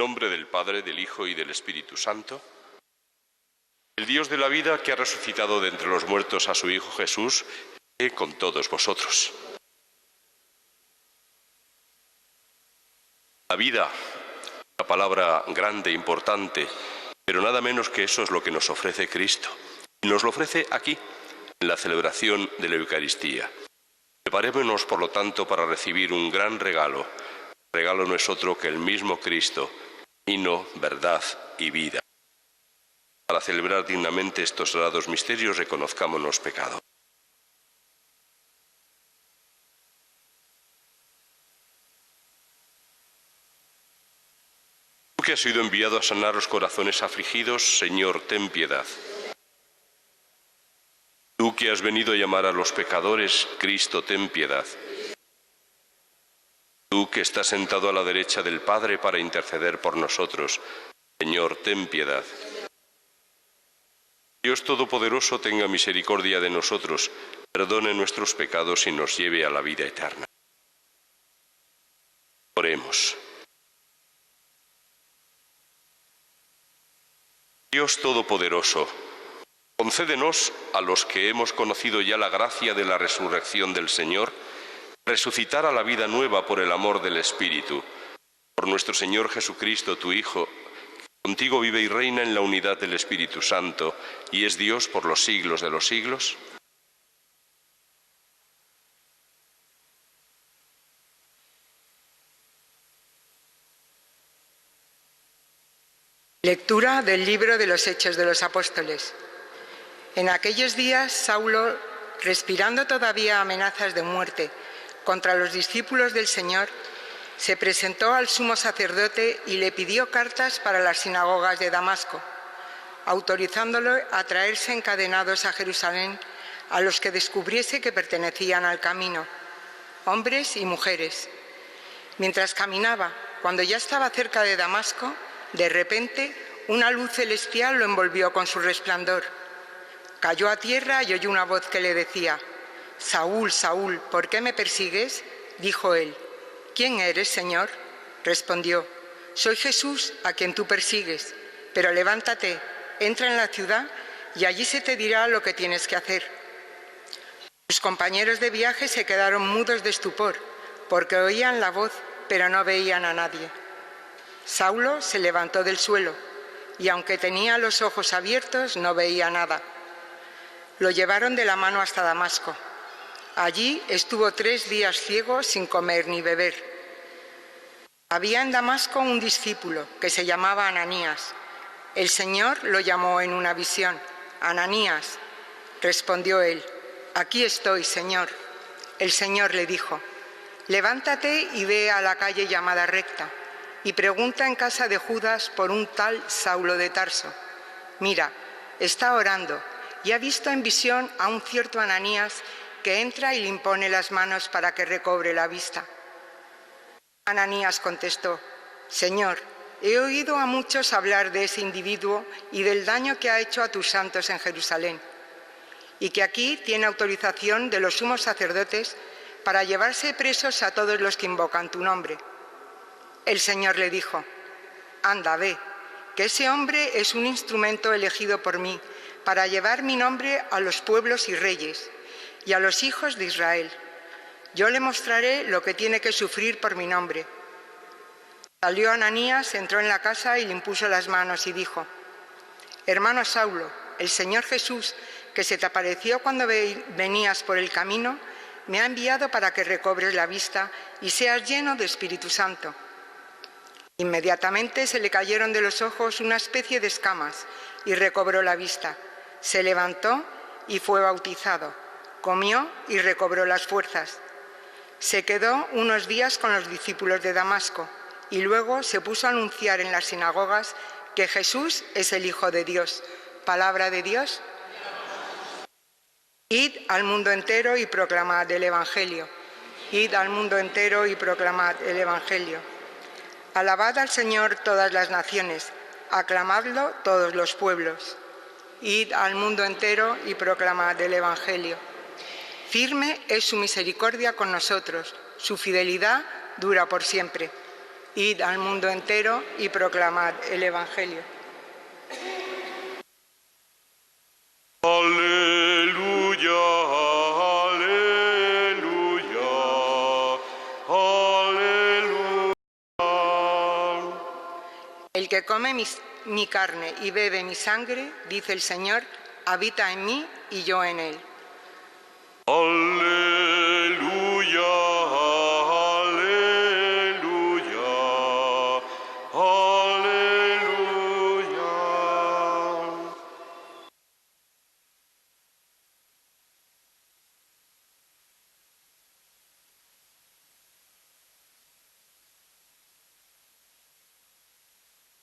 nombre del Padre, del Hijo y del Espíritu Santo. El Dios de la vida, que ha resucitado de entre los muertos a su Hijo Jesús, esté con todos vosotros. La vida, una palabra grande, importante, pero nada menos que eso es lo que nos ofrece Cristo. Y nos lo ofrece aquí, en la celebración de la Eucaristía. Preparémonos, por lo tanto, para recibir un gran regalo. El regalo no es otro que el mismo Cristo, camino, verdad y vida. Para celebrar dignamente estos sagrados misterios, reconozcámonos pecadores. Tú que has sido enviado a sanar los corazones afligidos, Señor, ten piedad. Tú que has venido a llamar a los pecadores, Cristo, ten piedad. Tú que estás sentado a la derecha del Padre para interceder por nosotros, Señor, ten piedad. Dios Todopoderoso tenga misericordia de nosotros, perdone nuestros pecados y nos lleve a la vida eterna. Oremos. Dios Todopoderoso, concédenos, a los que hemos conocido ya la gracia de la resurrección del Señor, resucitar a la vida nueva por el amor del Espíritu. Por nuestro Señor Jesucristo, tu Hijo, que contigo vive y reina en la unidad del Espíritu Santo, y es Dios por los siglos de los siglos. Lectura del libro de los Hechos de los Apóstoles. En aquellos días, Saulo, respirando todavía amenazas de muerte contra los discípulos del Señor, se presentó al sumo sacerdote y le pidió cartas para las sinagogas de Damasco, autorizándolo a traerse encadenados a Jerusalén a los que descubriese que pertenecían al camino, hombres y mujeres. Mientras caminaba, cuando ya estaba cerca de Damasco, de repente una luz celestial lo envolvió con su resplandor. Cayó a tierra y oyó una voz que le decía: «Saúl, Saúl, ¿por qué me persigues?». Dijo él: «¿Quién eres, Señor?». Respondió: «Soy Jesús, a quien tú persigues. Pero levántate, entra en la ciudad y allí se te dirá lo que tienes que hacer». Sus compañeros de viaje se quedaron mudos de estupor, porque oían la voz, pero no veían a nadie. Saulo se levantó del suelo y, aunque tenía los ojos abiertos, no veía nada. Lo llevaron de la mano hasta Damasco. Allí estuvo 3 días ciego, sin comer ni beber. Había en Damasco un discípulo que se llamaba Ananías. El Señor lo llamó en una visión: «Ananías». Respondió él: «Aquí estoy, Señor». El Señor le dijo: «Levántate y ve a la calle llamada Recta, y pregunta en casa de Judas por un tal Saulo de Tarso. Mira, está orando y ha visto en visión a un cierto Ananías que entra y le impone las manos para que recobre la vista». Ananías contestó: «Señor, he oído a muchos hablar de ese individuo y del daño que ha hecho a tus santos en Jerusalén, y que aquí tiene autorización de los sumos sacerdotes para llevarse presos a todos los que invocan tu nombre». El Señor le dijo: «Anda, ve, que ese hombre es un instrumento elegido por mí para llevar mi nombre a los pueblos y reyes y a los hijos de Israel. Yo le mostraré lo que tiene que sufrir por mi nombre». Salió Ananías, entró en la casa y le impuso las manos y dijo: «Hermano Saulo, el Señor Jesús, que se te apareció cuando venías por el camino, me ha enviado para que recobres la vista y seas lleno de Espíritu Santo». Inmediatamente se le cayeron de los ojos una especie de escamas y recobró la vista. Se levantó y fue bautizado, comió y recobró las fuerzas. Se quedó unos días con los discípulos de Damasco y luego se puso a anunciar en las sinagogas que Jesús es el Hijo de Dios. Palabra de Dios. Id al mundo entero y proclamad el Evangelio. Id al mundo entero y proclamad el Evangelio. Alabad al Señor todas las naciones, aclamadlo todos los pueblos. Id al mundo entero y proclamad el Evangelio. Firme es su misericordia con nosotros, su fidelidad dura por siempre. Id al mundo entero y proclamad el Evangelio. Aleluya, aleluya, aleluya. El que come mi carne y bebe mi sangre, dice el Señor, habita en mí y yo en él. Aleluya, aleluya, aleluya.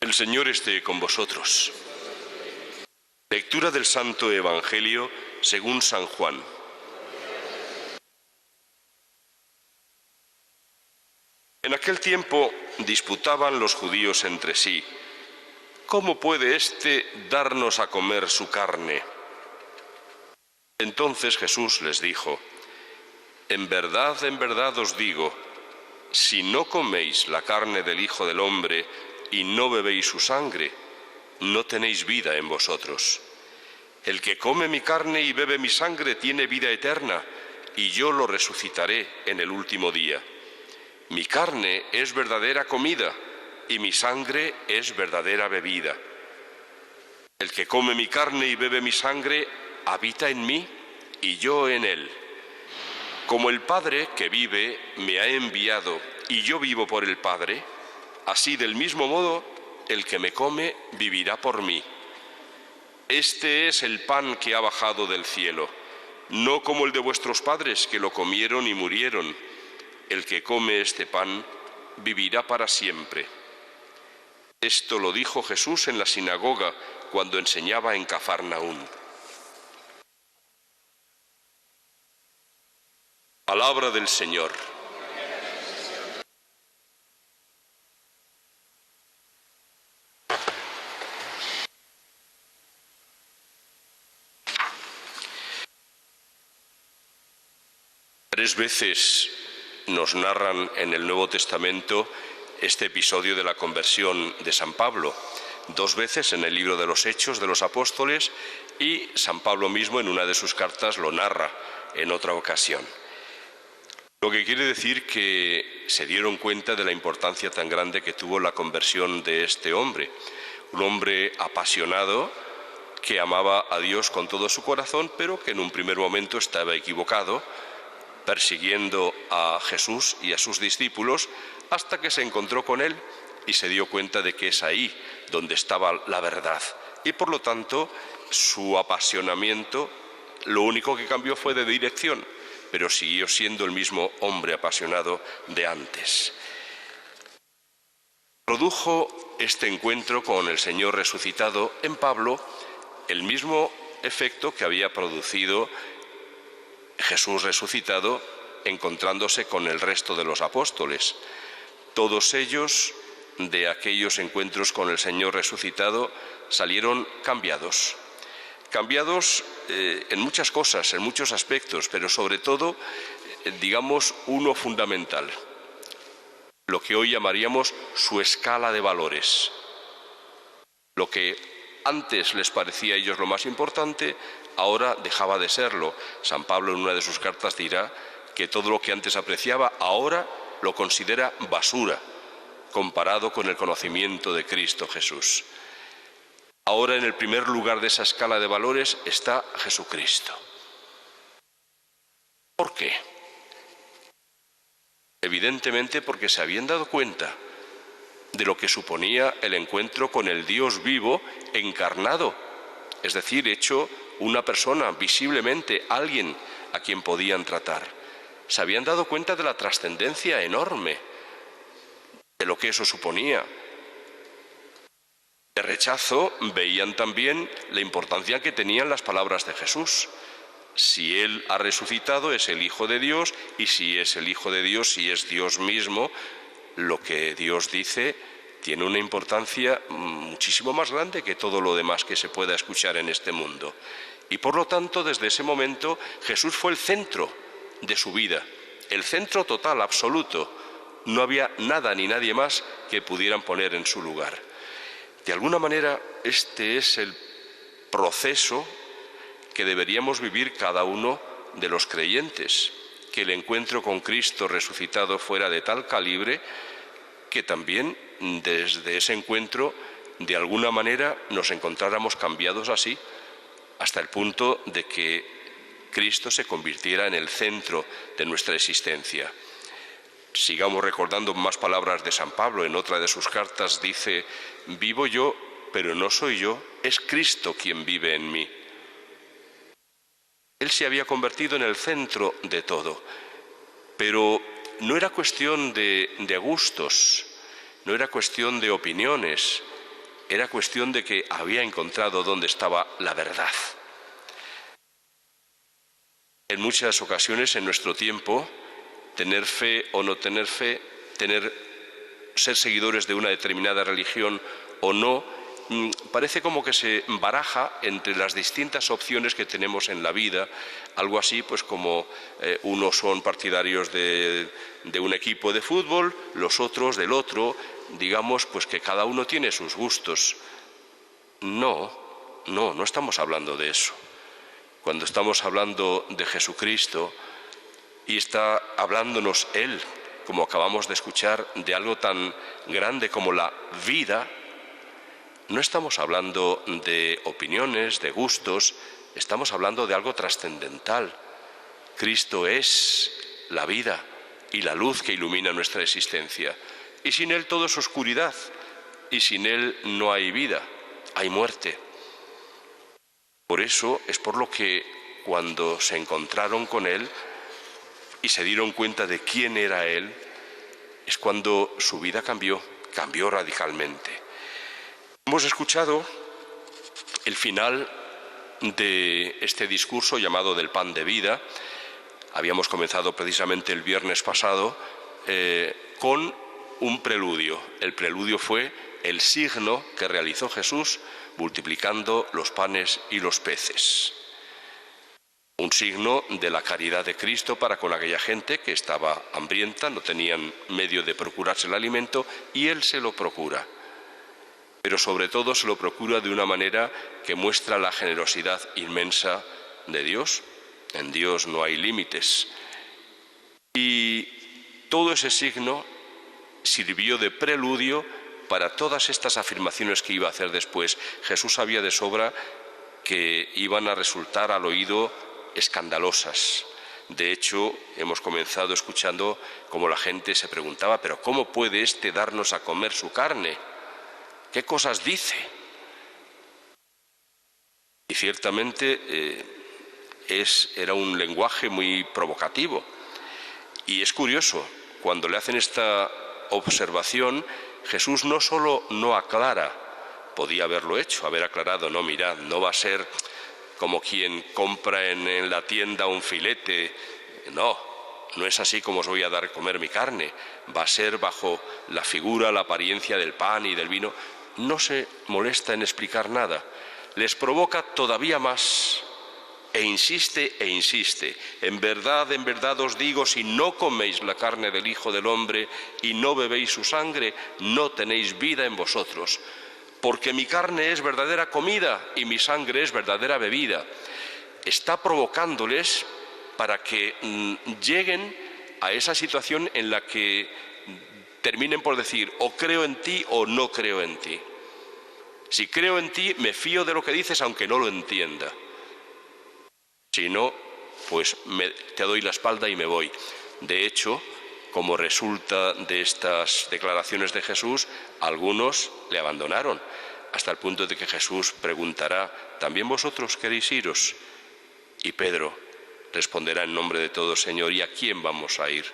El Señor esté con vosotros. Lectura del Santo Evangelio según San Juan. En aquel tiempo disputaban los judíos entre sí: ¿cómo puede éste darnos a comer su carne? Entonces Jesús les dijo: en verdad os digo, si no coméis la carne del Hijo del Hombre y no bebéis su sangre, no tenéis vida en vosotros. El que come mi carne y bebe mi sangre tiene vida eterna, y yo lo resucitaré en el último día. Mi carne es verdadera comida, y mi sangre es verdadera bebida. El que come mi carne y bebe mi sangre habita en mí, y yo en él. Como el Padre que vive me ha enviado, y yo vivo por el Padre, así del mismo modo el que me come vivirá por mí. Este es el pan que ha bajado del cielo, no como el de vuestros padres que lo comieron y murieron. El que come este pan vivirá para siempre. Esto lo dijo Jesús en la sinagoga cuando enseñaba en Cafarnaún. Palabra del Señor. Tres veces nos narran en el Nuevo Testamento este episodio de la conversión de San Pablo. Dos veces en el libro de los Hechos de los Apóstoles, y San Pablo mismo en una de sus cartas lo narra en otra ocasión. Lo que quiere decir que se dieron cuenta de la importancia tan grande que tuvo la conversión de este hombre. Un hombre apasionado que amaba a Dios con todo su corazón, pero que en un primer momento estaba equivocado, persiguiendo a Jesús y a sus discípulos, hasta que se encontró con él y se dio cuenta de que es ahí donde estaba la verdad. Y por lo tanto, su apasionamiento, lo único que cambió fue de dirección, pero siguió siendo el mismo hombre apasionado de antes. Produjo este encuentro con el Señor resucitado en Pablo el mismo efecto que había producido Jesús resucitado encontrándose con el resto de los apóstoles. Todos ellos, de aquellos encuentros con el Señor resucitado, salieron cambiados. Cambiados en muchas cosas, en muchos aspectos, pero sobre todo, digamos, uno fundamental: lo que hoy llamaríamos su escala de valores. Lo que antes les parecía a ellos lo más importante, ahora dejaba de serlo. San Pablo en una de sus cartas dirá que todo lo que antes apreciaba, ahora lo considera basura, comparado con el conocimiento de Cristo Jesús. Ahora en el primer lugar de esa escala de valores está Jesucristo. ¿Por qué? Evidentemente porque se habían dado cuenta de lo que suponía el encuentro con el Dios vivo encarnado, es decir, hecho una persona, visiblemente, alguien a quien podían tratar. Se habían dado cuenta de la trascendencia enorme de lo que eso suponía. De rechazo veían también la importancia que tenían las palabras de Jesús. Si Él ha resucitado, es el Hijo de Dios, y si es el Hijo de Dios, si es Dios mismo, lo que Dios dice tiene una importancia muchísimo más grande que todo lo demás que se pueda escuchar en este mundo. Y por lo tanto, desde ese momento, Jesús fue el centro de su vida, el centro total, absoluto No había nada ni nadie más que pudieran poner en su lugar. De alguna manera, este es el proceso que deberíamos vivir cada uno de los creyentes, que el encuentro con Cristo resucitado fuera de tal calibre que también desde ese encuentro de alguna manera nos encontráramos cambiados así, hasta el punto de que Cristo se convirtiera en el centro de nuestra existencia. Sigamos recordando más palabras de San Pablo. En otra de sus cartas dice: vivo yo, pero no soy yo, es Cristo quien vive en mí. Él se había convertido en el centro de todo, pero no era cuestión de gustos, no era cuestión de opiniones, era cuestión de que había encontrado dónde estaba la verdad. En muchas ocasiones en nuestro tiempo, tener fe o no tener fe, ser seguidores de una determinada religión o no, parece como que se baraja entre las distintas opciones que tenemos en la vida, algo así pues como unos son partidarios de un equipo de fútbol, los otros del otro, digamos pues que cada uno tiene sus gustos. No estamos hablando de eso. Cuando estamos hablando de Jesucristo y está hablándonos Él, como acabamos de escuchar, de algo tan grande como la vida, no estamos hablando de opiniones, de gustos, estamos hablando de algo trascendental. Cristo es la vida y la luz que ilumina nuestra existencia. Y sin Él todo es oscuridad, y sin Él no hay vida, hay muerte. Por eso es por lo que cuando se encontraron con Él y se dieron cuenta de quién era Él, es cuando su vida cambió radicalmente. Hemos escuchado el final de este discurso llamado del pan de vida. Habíamos comenzado precisamente el viernes pasado con un preludio. El preludio fue el signo que realizó Jesús multiplicando los panes y los peces. Un signo de la caridad de Cristo para con aquella gente que estaba hambrienta, no tenían medio de procurarse el alimento, y Él se lo procura. Pero sobre todo se lo procura de una manera que muestra la generosidad inmensa de Dios. En Dios no hay límites. Y todo ese signo sirvió de preludio para todas estas afirmaciones que iba a hacer después. Jesús sabía de sobra que iban a resultar al oído escandalosas. De hecho, hemos comenzado escuchando cómo la gente se preguntaba: ¿pero cómo puede éste darnos a comer su carne? ¿Qué cosas dice? Y ciertamente era un lenguaje muy provocativo. Y es curioso, cuando le hacen esta observación, Jesús no solo no aclara, podía haberlo hecho, haber aclarado: no, mirad, no va a ser como quien compra en la tienda un filete, no es así como os voy a dar a comer mi carne, va a ser bajo la figura, la apariencia del pan y del vino. No se molesta en explicar nada, les provoca todavía más e insiste. En verdad os digo, si no coméis la carne del Hijo del Hombre y no bebéis su sangre, no tenéis vida en vosotros. Porque mi carne es verdadera comida y mi sangre es verdadera bebida. Está provocándoles para que lleguen a esa situación en la que terminen por decir: o creo en ti o no creo en ti. Si creo en ti, me fío de lo que dices aunque no lo entienda. Si no, pues te doy la espalda y me voy. De hecho, como resulta de estas declaraciones de Jesús, algunos le abandonaron, hasta el punto de que Jesús preguntará: ¿también vosotros queréis iros? Y Pedro responderá en nombre de todos: Señor, ¿y a quién vamos a ir?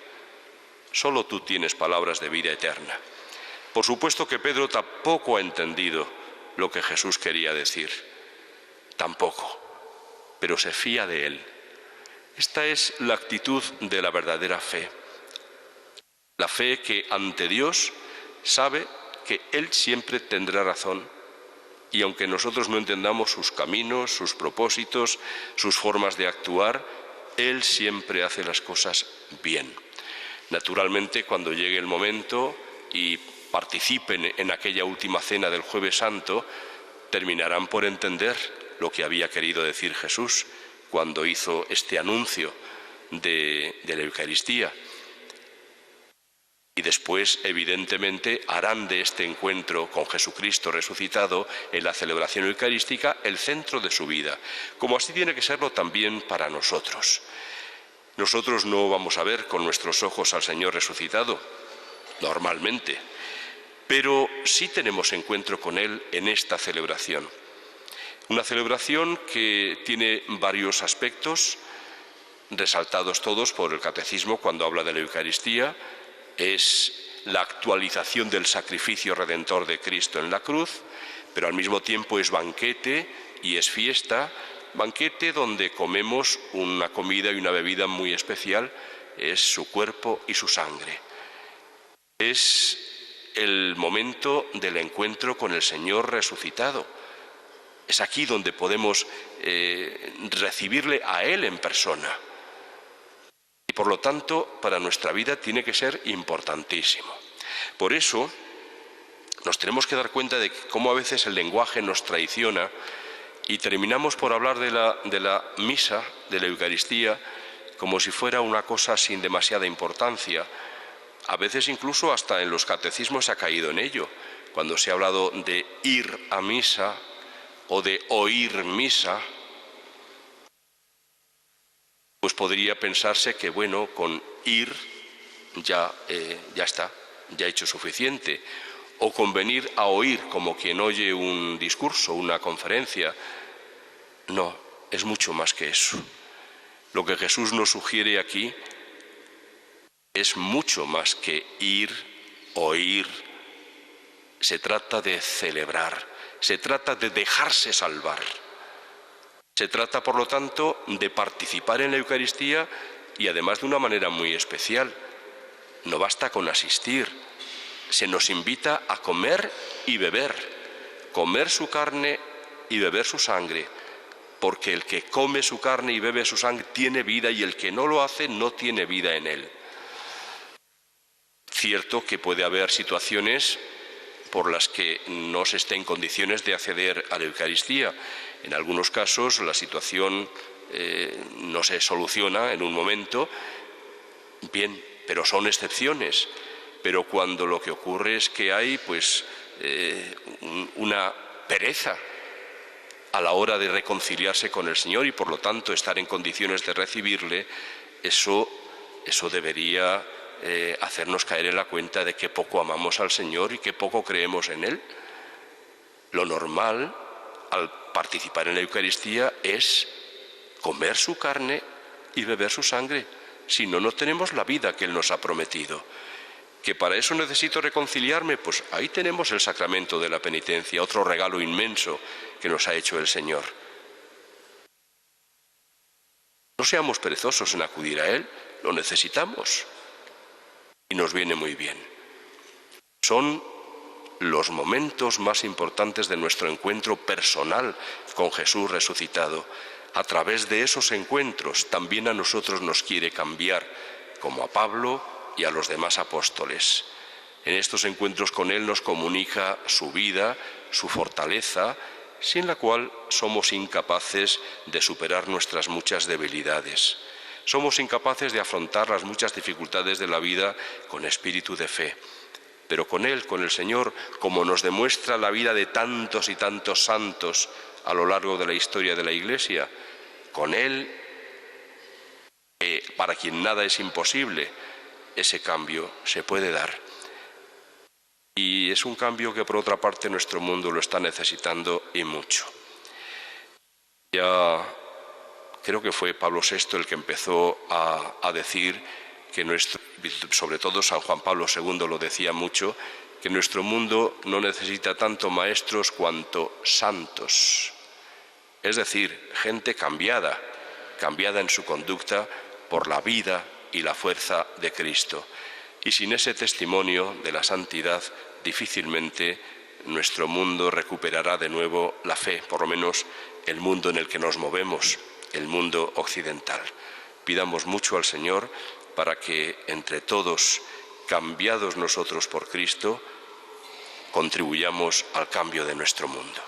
Solo tú tienes palabras de vida eterna. Por supuesto que Pedro tampoco ha entendido lo que Jesús quería decir, tampoco, pero se fía de él. Esta es la actitud de la verdadera fe. La fe que ante Dios sabe que Él siempre tendrá razón, y aunque nosotros no entendamos sus caminos, sus propósitos, sus formas de actuar, Él siempre hace las cosas bien. Naturalmente, cuando llegue el momento y participen en aquella última cena del Jueves Santo, terminarán por entender lo que había querido decir Jesús cuando hizo este anuncio de la Eucaristía. Y después, evidentemente, harán de este encuentro con Jesucristo resucitado en la celebración eucarística el centro de su vida, como así tiene que serlo también para nosotros. Nosotros no vamos a ver con nuestros ojos al Señor resucitado, normalmente, pero sí tenemos encuentro con Él en esta celebración. Una celebración que tiene varios aspectos, resaltados todos por el Catecismo cuando habla de la Eucaristía. Es la actualización del sacrificio redentor de Cristo en la cruz, pero al mismo tiempo es banquete y es fiesta, banquete donde comemos una comida y una bebida muy especial, es su cuerpo y su sangre. Es el momento del encuentro con el Señor resucitado. Es aquí donde podemos recibirle a Él en persona. Y por lo tanto, para nuestra vida tiene que ser importantísimo. Por eso, nos tenemos que dar cuenta de cómo a veces el lenguaje nos traiciona y terminamos por hablar de la misa, de la Eucaristía, como si fuera una cosa sin demasiada importancia. A veces incluso hasta en los catecismos se ha caído en ello, cuando se ha hablado de ir a misa o de oír misa. Pues podría pensarse que, bueno, con ir ya está, ya he hecho suficiente. O con venir a oír como quien oye un discurso, una conferencia. No, es mucho más que eso. Lo que Jesús nos sugiere aquí es mucho más que ir, oír. Se trata de celebrar, se trata de dejarse salvar. Se trata, por lo tanto, de participar en la Eucaristía y además de una manera muy especial. No basta con asistir, se nos invita a comer y beber, comer su carne y beber su sangre, porque el que come su carne y bebe su sangre tiene vida y el que no lo hace no tiene vida en él. Cierto que puede haber situaciones por las que no se esté en condiciones de acceder a la Eucaristía. En algunos casos la situación no se soluciona en un momento, bien, pero son excepciones. Pero cuando lo que ocurre es que hay una pereza a la hora de reconciliarse con el Señor y por lo tanto estar en condiciones de recibirle, eso debería hacernos caer en la cuenta de que poco amamos al Señor y que poco creemos en Él. Lo normal al participar en la Eucaristía es comer su carne y beber su sangre. Si no, no tenemos la vida que Él nos ha prometido. ¿Que para eso necesito reconciliarme? Pues ahí tenemos el sacramento de la penitencia, otro regalo inmenso que nos ha hecho el Señor. No seamos perezosos en acudir a Él, lo necesitamos y nos viene muy bien. Son los momentos más importantes de nuestro encuentro personal con Jesús resucitado. A través de esos encuentros también a nosotros nos quiere cambiar, como a Pablo y a los demás apóstoles. En estos encuentros con Él nos comunica su vida, su fortaleza, sin la cual somos incapaces de superar nuestras muchas debilidades. Somos incapaces de afrontar las muchas dificultades de la vida con espíritu de fe. Pero con Él, con el Señor, como nos demuestra la vida de tantos y tantos santos a lo largo de la historia de la Iglesia, con Él, para quien nada es imposible, ese cambio se puede dar. Y es un cambio que por otra parte nuestro mundo lo está necesitando y mucho. Ya creo que fue Pablo VI el que empezó a decir que sobre todo San Juan Pablo II lo decía mucho, que nuestro mundo no necesita tanto maestros cuanto santos. Es decir, gente cambiada en su conducta por la vida y la fuerza de Cristo. Y sin ese testimonio de la santidad, difícilmente nuestro mundo recuperará de nuevo la fe, por lo menos el mundo en el que nos movemos, el mundo occidental. Pidamos mucho al Señor para que entre todos, cambiados nosotros por Cristo, contribuyamos al cambio de nuestro mundo.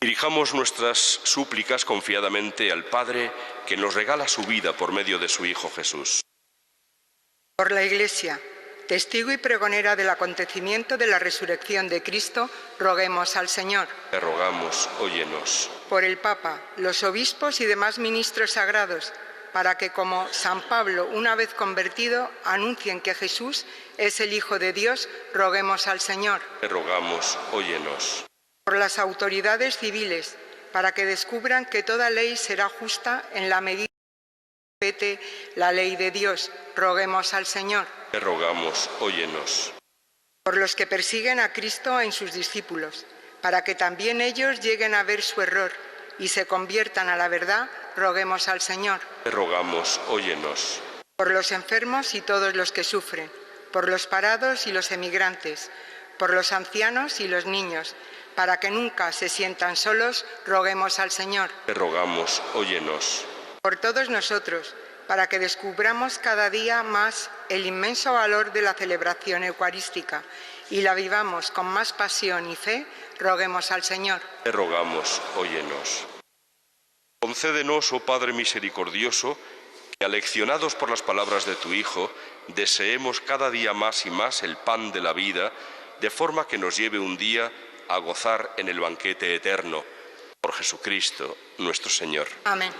Dirijamos nuestras súplicas confiadamente al Padre, que nos regala su vida por medio de su Hijo Jesús. Por la Iglesia, testigo y pregonera del acontecimiento de la resurrección de Cristo, roguemos al Señor. Te rogamos, óyenos. Por el Papa, los obispos y demás ministros sagrados, para que, como San Pablo, una vez convertido, anuncien que Jesús es el Hijo de Dios, roguemos al Señor. Te rogamos, óyenos. Por las autoridades civiles, para que descubran que toda ley será justa en la medida que respete la ley de Dios, roguemos al Señor. Te rogamos, óyenos. Por los que persiguen a Cristo en sus discípulos, para que también ellos lleguen a ver su error y se conviertan a la verdad, roguemos al Señor. Te rogamos, óyenos. Por los enfermos y todos los que sufren, por los parados y los emigrantes, por los ancianos y los niños, para que nunca se sientan solos, roguemos al Señor. Te rogamos, óyenos. Por todos nosotros, para que descubramos cada día más el inmenso valor de la celebración eucarística y la vivamos con más pasión y fe, roguemos al Señor. Te rogamos, óyenos. Concédenos, oh Padre misericordioso, que aleccionados por las palabras de tu Hijo, deseemos cada día más y más el pan de la vida, de forma que nos lleve un día a gozar en el banquete eterno. Por Jesucristo, nuestro Señor. Amén.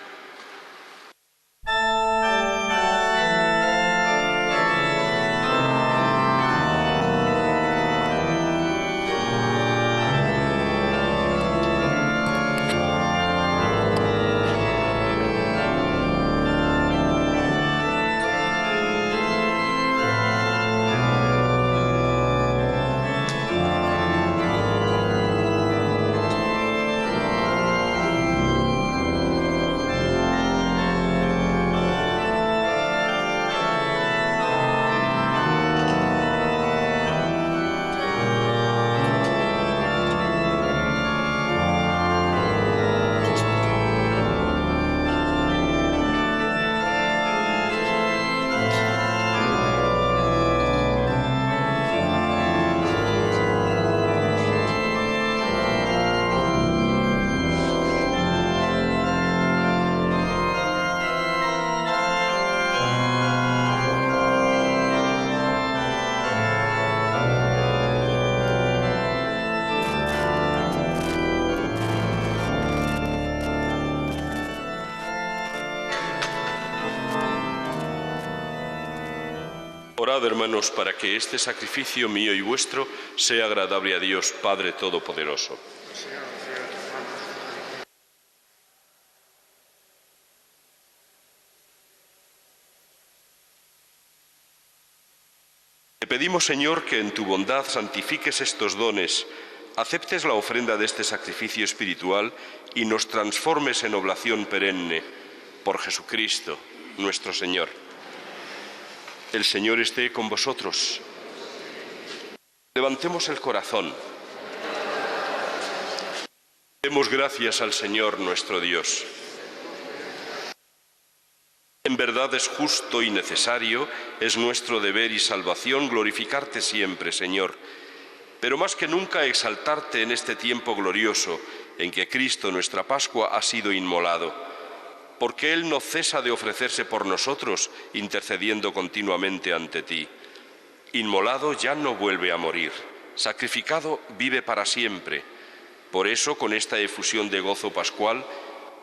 Orad, hermanos, para que este sacrificio mío y vuestro sea agradable a Dios, Padre Todopoderoso. Te pedimos, Señor, que en tu bondad santifiques estos dones, aceptes la ofrenda de este sacrificio espiritual y nos transformes en oblación perenne. Por Jesucristo, nuestro Señor. El Señor esté con vosotros. Levantemos el corazón. Demos gracias al Señor nuestro Dios. En verdad es justo y necesario, es nuestro deber y salvación glorificarte siempre, Señor, pero más que nunca exaltarte en este tiempo glorioso en que Cristo, nuestra Pascua, ha sido inmolado, porque Él no cesa de ofrecerse por nosotros, intercediendo continuamente ante ti. Inmolado ya no vuelve a morir, sacrificado vive para siempre. Por eso, con esta efusión de gozo pascual,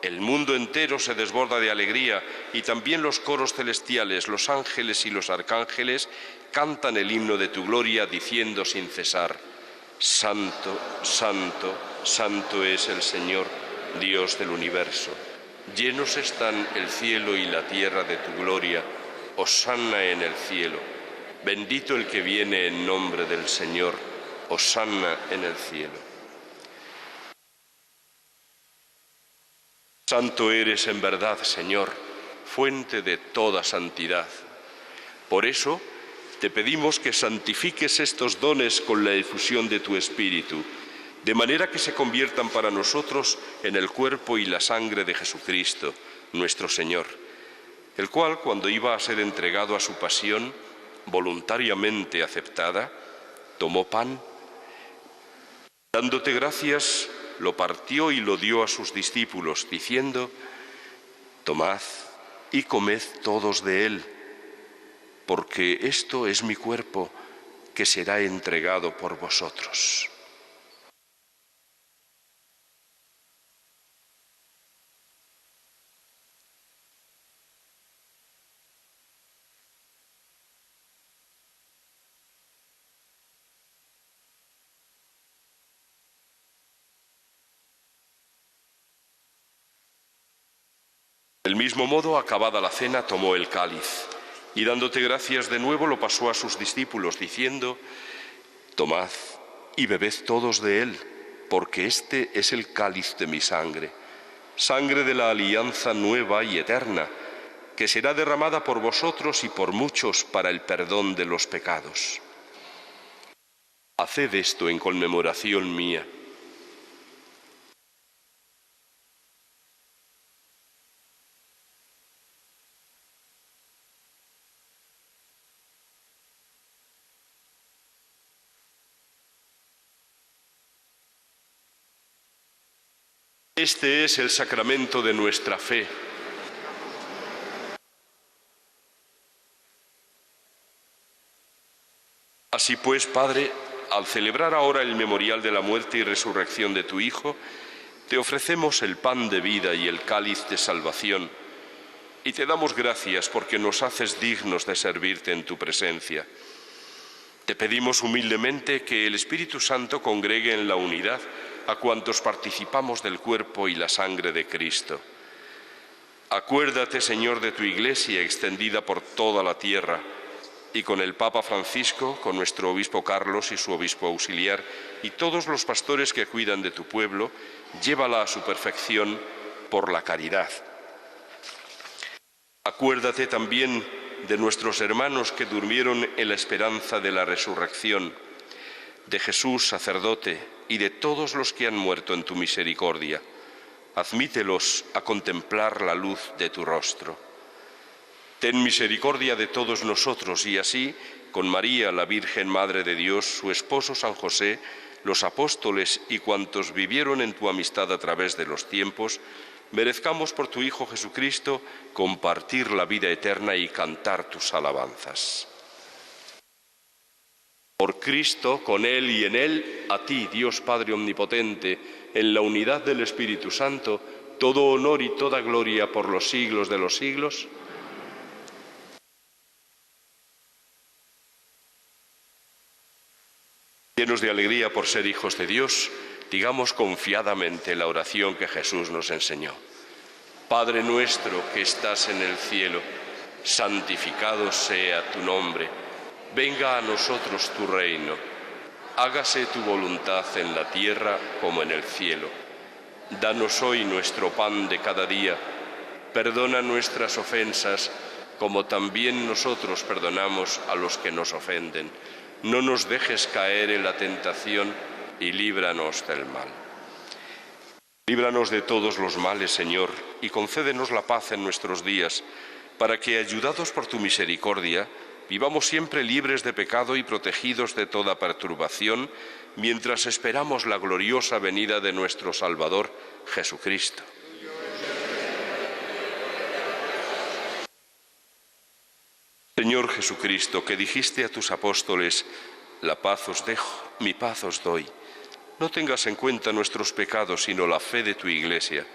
el mundo entero se desborda de alegría y también los coros celestiales, los ángeles y los arcángeles cantan el himno de tu gloria diciendo sin cesar: Santo, santo, santo es el Señor, Dios del universo. Llenos están el cielo y la tierra de tu gloria. Hosanna en el cielo. Bendito el que viene en nombre del Señor. Hosanna en el cielo. Santo eres en verdad, Señor, fuente de toda santidad. Por eso, te pedimos que santifiques estos dones con la efusión de tu Espíritu, de manera que se conviertan para nosotros en el cuerpo y la sangre de Jesucristo, nuestro Señor, el cual, cuando iba a ser entregado a su pasión, voluntariamente aceptada, tomó pan, dándote gracias, lo partió y lo dio a sus discípulos, diciendo: tomad y comed todos de él, porque esto es mi cuerpo, que será entregado por vosotros. Del mismo modo, acabada la cena, tomó el cáliz, y dándote gracias de nuevo lo pasó a sus discípulos, diciendo: tomad y bebed todos de él, porque este es el cáliz de mi sangre, sangre de la alianza nueva y eterna, que será derramada por vosotros y por muchos para el perdón de los pecados. Haced esto en conmemoración mía. Este es el sacramento de nuestra fe. Así pues, Padre, al celebrar ahora el memorial de la muerte y resurrección de tu Hijo, te ofrecemos el pan de vida y el cáliz de salvación, y te damos gracias porque nos haces dignos de servirte en tu presencia. Te pedimos humildemente que el Espíritu Santo congregue en la unidad a cuantos participamos del cuerpo y la sangre de Cristo. Acuérdate, Señor, de tu Iglesia extendida por toda la tierra, y con el Papa Francisco, con nuestro obispo Carlos y su obispo auxiliar, y todos los pastores que cuidan de tu pueblo, llévala a su perfección por la caridad. Acuérdate también de nuestros hermanos que durmieron en la esperanza de la resurrección, de Jesús, sacerdote, y de todos los que han muerto en tu misericordia. Admítelos a contemplar la luz de tu rostro. Ten misericordia de todos nosotros y así, con María, la Virgen Madre de Dios, su esposo San José, los apóstoles y cuantos vivieron en tu amistad a través de los tiempos, merezcamos por tu Hijo Jesucristo compartir la vida eterna y cantar tus alabanzas. Por Cristo, con Él y en Él, a ti, Dios Padre Omnipotente, en la unidad del Espíritu Santo, todo honor y toda gloria por los siglos de los siglos. Llenos de alegría por ser hijos de Dios, digamos confiadamente la oración que Jesús nos enseñó. Padre nuestro que estás en el cielo, santificado sea tu nombre. Venga a nosotros tu reino. Hágase tu voluntad en la tierra como en el cielo. Danos hoy nuestro pan de cada día. Perdona nuestras ofensas, como también nosotros perdonamos a los que nos ofenden. No nos dejes caer en la tentación y líbranos del mal. Líbranos de todos los males, Señor, y concédenos la paz en nuestros días, para que, ayudados por tu misericordia, vivamos siempre libres de pecado y protegidos de toda perturbación, mientras esperamos la gloriosa venida de nuestro Salvador, Jesucristo. Señor Jesucristo, que dijiste a tus apóstoles: la paz os dejo, mi paz os doy. No tengas en cuenta nuestros pecados, sino la fe de tu Iglesia.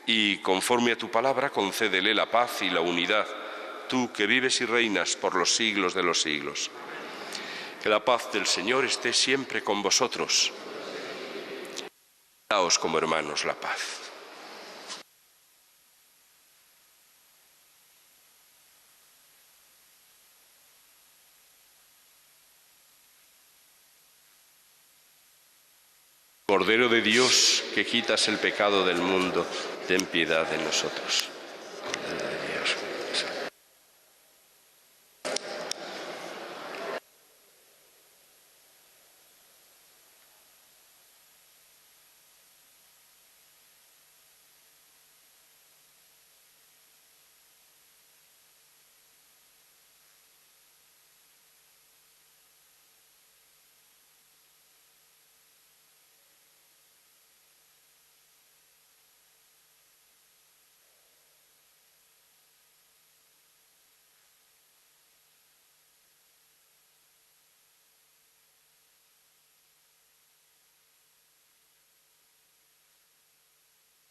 Y, conforme a tu palabra, concédele la paz y la unidad, tú que vives y reinas por los siglos de los siglos. Que la paz del Señor esté siempre con vosotros. Daos como hermanos la paz. Cordero de Dios, que quitas el pecado del mundo, ten piedad de nosotros. Cordero de Dios.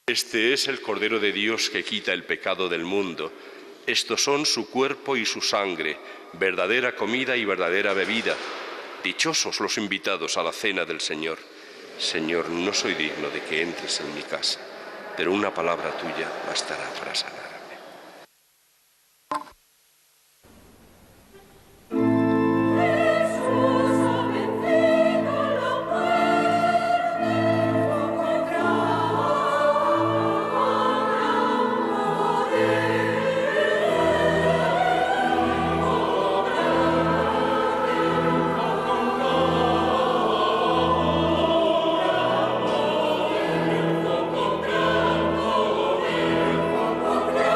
Este es el Cordero de Dios que quita el pecado del mundo. Estos son su cuerpo y su sangre, verdadera comida y verdadera bebida. Dichosos los invitados a la cena del Señor. Señor, no soy digno de que entres en mi casa, pero una palabra tuya bastará para sanarme. Amen.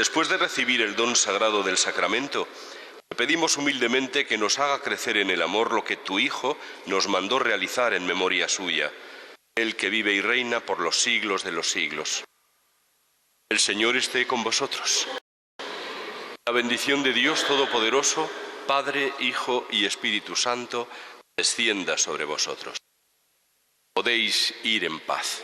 después de recibir el don sagrado del sacramento, te pedimos humildemente que nos haga crecer en el amor lo que tu Hijo nos mandó realizar en memoria suya, Él que vive y reina por los siglos de los siglos. El Señor esté con vosotros. La bendición de Dios Todopoderoso, Padre, Hijo y Espíritu Santo, descienda sobre vosotros. Podéis ir en paz.